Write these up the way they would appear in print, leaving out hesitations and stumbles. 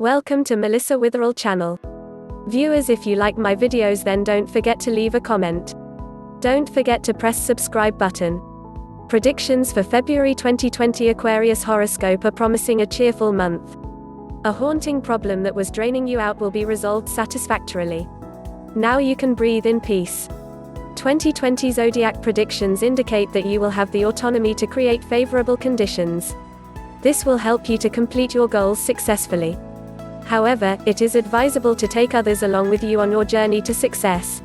Welcome to Melissa Witherell channel. Viewers, if you like my videos, then don't forget to leave a comment. Don't forget to press subscribe button. Predictions for February 2020 Aquarius horoscope are promising a cheerful month. A haunting problem that was draining you out will be resolved satisfactorily. Now you can breathe in peace. 2020 zodiac predictions indicate that you will have the autonomy to create favorable conditions. This will help you to complete your goals successfully. However, it is advisable to take others along with you on your journey to success.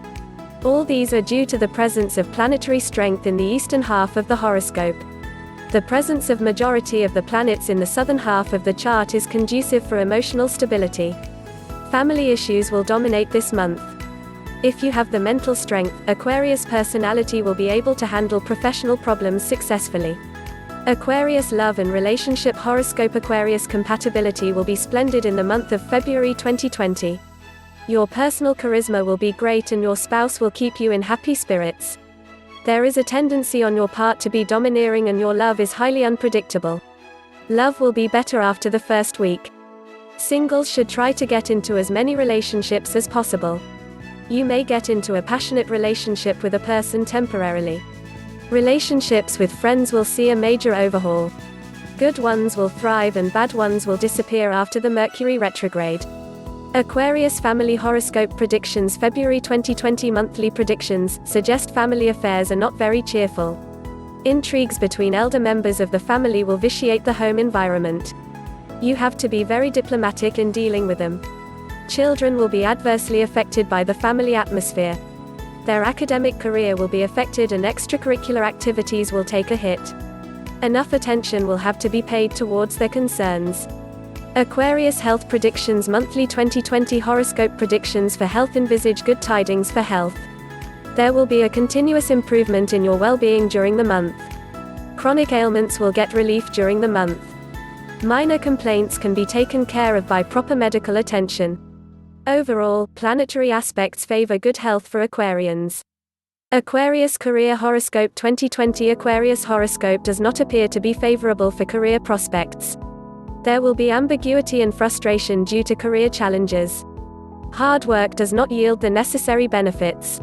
All these are due to the presence of planetary strength in the eastern half of the horoscope. The presence of majority of the planets in the southern half of the chart is conducive for emotional stability. Family issues will dominate this month. If you have the mental strength, Aquarius personality will be able to handle professional problems successfully. Aquarius love and relationship horoscope. Aquarius compatibility will be splendid in the month of February 2020. Your personal charisma will be great and your spouse will keep you in happy spirits. There is a tendency on your part to be domineering and your love is highly unpredictable. Love will be better after the first week. Singles should try to get into as many relationships as possible. You may get into a passionate relationship with a person temporarily. Relationships with friends will see a major overhaul. Good ones will thrive and bad ones will disappear after the Mercury retrograde. Aquarius family horoscope predictions. February 2020 monthly predictions suggest family affairs are not very cheerful. Intrigues between elder members of the family will vitiate the home environment. You have to be very diplomatic in dealing with them. Children will be adversely affected by the family atmosphere. Their academic career will be affected and extracurricular activities will take a hit. Enough attention will have to be paid towards their concerns. Aquarius health predictions. Monthly 2020 horoscope predictions for health envisage good tidings for health. There will be a continuous improvement in your well-being during the month. Chronic ailments will get relief during the month. Minor complaints can be taken care of by proper medical attention. Overall, planetary aspects favor good health for Aquarians. Aquarius career horoscope 2020 Aquarius horoscope does not appear to be favorable for career prospects. There will be ambiguity and frustration due to career challenges. Hard work does not yield the necessary benefits.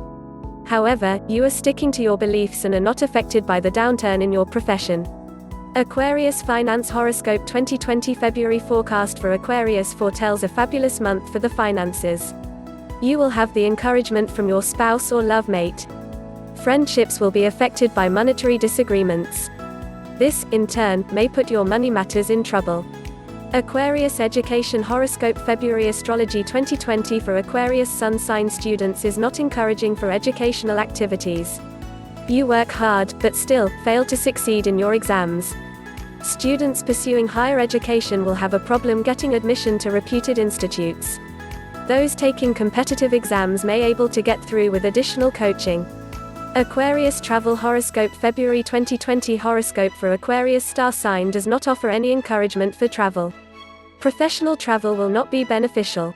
However, you are sticking to your beliefs and are not affected by the downturn in your profession. Aquarius finance horoscope 2020 February forecast for Aquarius foretells a fabulous month for the finances. You will have the encouragement from your spouse or love mate. Friendships will be affected by monetary disagreements. This, in turn, may put your money matters in trouble. Aquarius education horoscope February astrology 2020 for Aquarius sun sign students is not encouraging for educational activities. You work hard, but still, fail to succeed in your exams. Students pursuing higher education will have a problem getting admission to reputed institutes. Those taking competitive exams may able to get through with additional coaching. Aquarius travel horoscope February 2020 horoscope for Aquarius star sign does not offer any encouragement for travel. Professional travel will not be beneficial.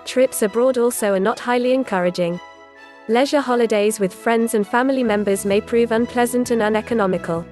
Trips abroad also are not highly encouraging. Leisure holidays with friends and family members may prove unpleasant and uneconomical.